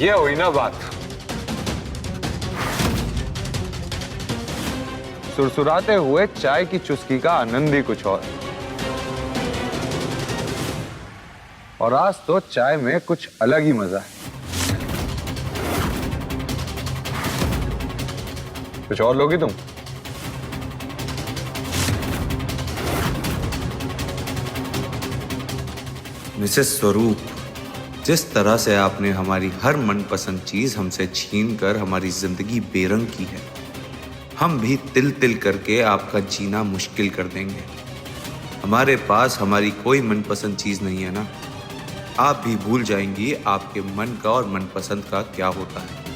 ये हुई ना बात। सुरसुराते हुए चाय की चुस्की का आनंद ही कुछ और आज तो चाय में कुछ अलग ही मजा है। कुछ और लोगी तुम? मिसेस स्वरूप, जिस तरह से आपने हमारी हर मनपसंद चीज हमसे छीन कर हमारी जिंदगी बेरंग की है, हम भी तिल तिल करके आपका जीना मुश्किल कर देंगे। हमारे पास हमारी कोई मनपसंद चीज नहीं है ना। आप भी भूल जाएंगी आपके मन का और मनपसंद का क्या होता है।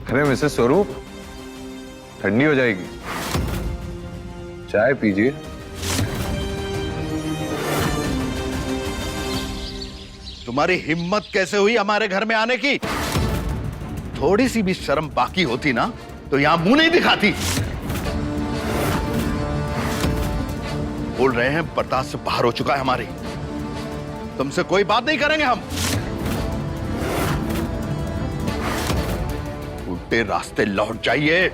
अरे मिसेस स्वरूप, ठंडी हो जाएगी, चाय पीजिए। तुम्हारी हिम्मत कैसे हुई हमारे घर में आने की? थोड़ी सी भी शर्म बाकी होती ना तो यहां मुंह नहीं दिखाती। बोल रहे हैं बर्दाश्त से बाहर हो चुका है हमारी, तुमसे कोई बात नहीं करेंगे हम। उल्टे रास्ते लौट जाइए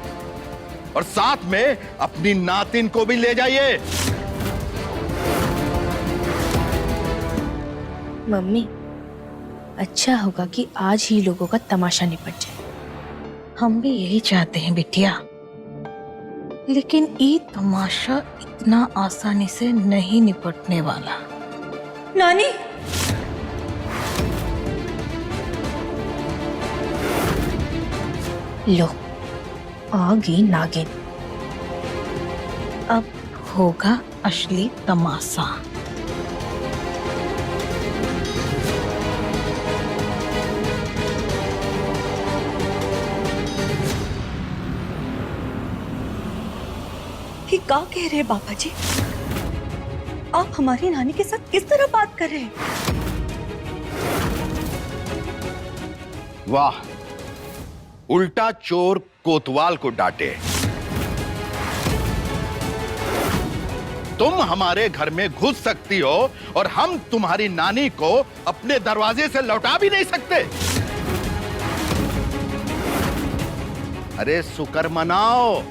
और साथ में अपनी नातिन को भी ले जाइए। मम्मी, अच्छा होगा कि आज ही लोगों का तमाशा निपट जाए। हम भी यही चाहते हैं बिटिया, लेकिन ये तमाशा इतना आसानी से नहीं निपटने वाला। नानी, लो आ गई नागिन। अब होगा असली तमाशा। ये क्या कह रहे हैं बाबा जी? आप हमारी नानी के साथ किस तरह बात कर रहे हैं? वाह, उल्टा चोर कोतवाल को डांटे। तुम हमारे घर में घुस सकती हो और हम तुम्हारी नानी को अपने दरवाजे से लौटा भी नहीं सकते। अरे शुक्र मनाओ,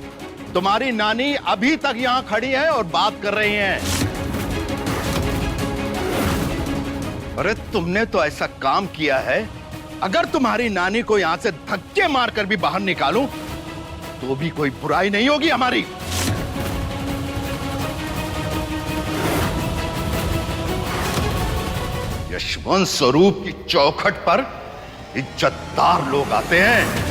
तुम्हारी नानी अभी तक यहां खड़ी है और बात कर रही हैं। अरे तुमने तो ऐसा काम किया है, अगर तुम्हारी नानी को यहां से धक्के मारकर भी बाहर निकालूं तो भी कोई बुराई नहीं होगी हमारी। यशवंत स्वरूप की चौखट पर इज्जतदार लोग आते हैं।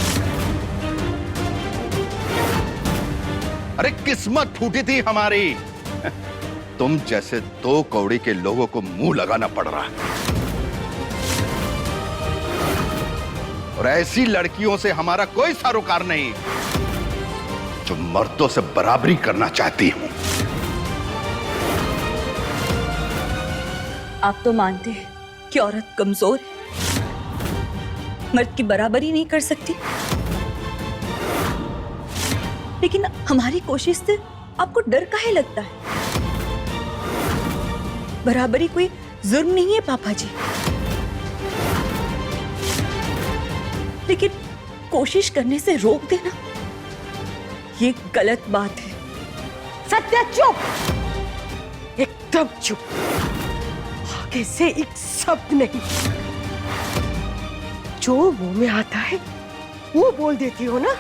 अरे किस्मत फूटी थी हमारी, तुम जैसे दो कौड़ी के लोगों को मुंह लगाना पड़ रहा है। और ऐसी लड़कियों से हमारा कोई सरोकार नहीं जो मर्दों से बराबरी करना चाहती हूं। आप तो मानते हैं कि औरत कमजोर है, मर्द की बराबरी नहीं कर सकती, लेकिन हमारी कोशिश से आपको डर काहे लगता है? बराबरी कोई जुर्म नहीं है पापा जी, लेकिन कोशिश करने से रोक देना ये गलत बात है। सत्या चुप, एकदम चुप, आगे से एक शब्द नहीं। जो मुंह में आता है वो बोल देती हो ना।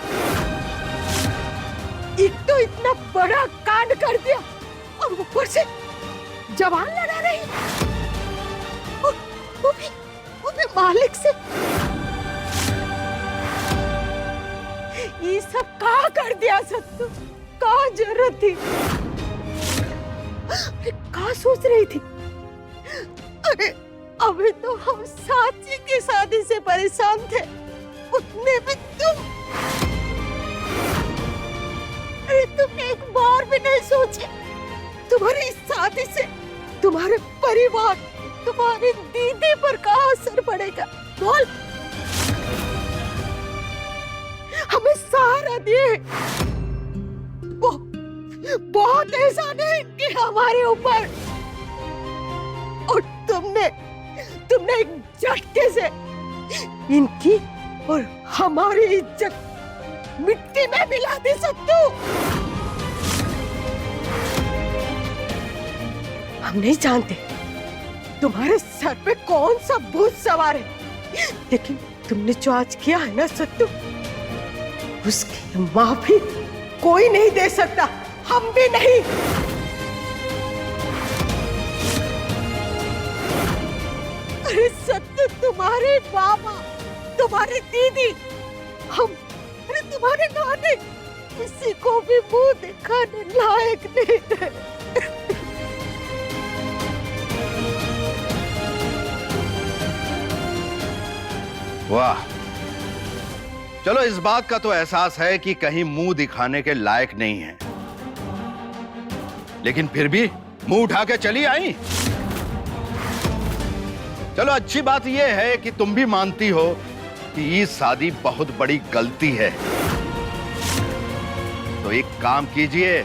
एक तो इतना बड़ा कांड कर दिया और ऊपर से जवान लड़ा रही, और वो भी मालिक से। ये सब कहाँ कर दिया सत्तू? कहाँ जरूरत थी? अरे कहाँ सोच रही थी? अरे अभी तो हम साथी की शादी से परेशान थे, उतने में तुम। अरे तुम एक बार भी नहीं सोचे तुम्हारी इस शादी से तुम्हारे परिवार, तुम्हारी दीदी पर क्या असर पड़ेगा? बोल। हमें सहारा दिए, बहुत एहसान है इनके हमारे ऊपर। और तुमने एक झटके से इनकी और हमारी इज्जत मिट्टी में मिला दी सत्तू। हम नहीं जानते तुम्हारे सर पे कौन सा भूत सवार है, लेकिन तुमने जो आज किया है ना सत्तू, उसकी माफी कोई नहीं दे सकता, हम भी नहीं। अरे सत्तू, तुम्हारे बाबा, तुम्हारी दीदी, हम, अरे तुम्हारे नानी किसी को भी मुंह दिखाने लायक नहीं थे। वाह, चलो इस बात का तो एहसास है कि कहीं मुंह दिखाने के लायक नहीं है, लेकिन फिर भी मुंह उठा के चली आई। चलो अच्छी बात यह है कि तुम भी मानती हो कि ये शादी बहुत बड़ी गलती है। तो एक काम कीजिए,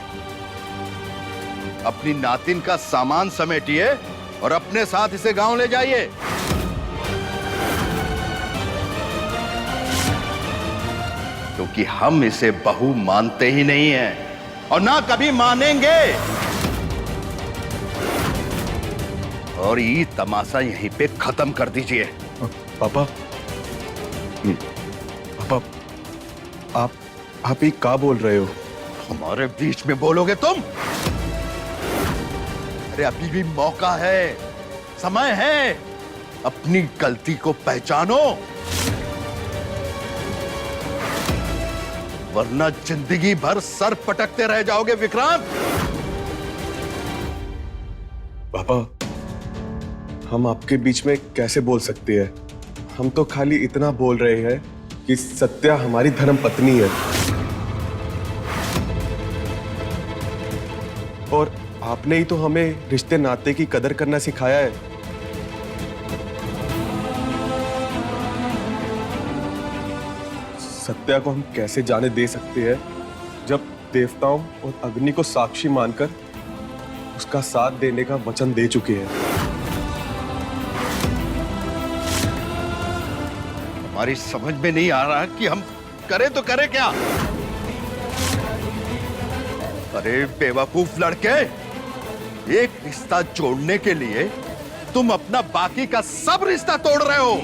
अपनी नातिन का सामान समेटिए और अपने साथ इसे गांव ले जाइए। क्योंकि हम इसे बहू मानते ही नहीं हैं और ना कभी मानेंगे। और ये तमाशा यहीं पे खत्म कर दीजिए। पापा, पापा, आप ही क्या बोल रहे हो? हमारे बीच में बोलोगे तुम? अरे अभी भी मौका है, समय है, अपनी गलती को पहचानो, वरना जिंदगी भर सर पटकते रह जाओगे विक्रांत। पापा, हम आपके बीच में कैसे बोल सकते हैं? हम तो खाली इतना बोल रहे हैं कि सत्या हमारी धर्म पत्नी है, और आपने ही तो हमें रिश्ते नाते की कदर करना सिखाया है। सत्या को हम कैसे जाने दे सकते हैं जब देवताओं और अग्नि को साक्षी मानकर उसका साथ देने का वचन दे चुके हैं। हमारी समझ में नहीं आ रहा कि हम करें तो करें क्या। अरे बेवकूफ लड़के, एक रिश्ता जोड़ने के लिए तुम अपना बाकी का सब रिश्ता तोड़ रहे हो।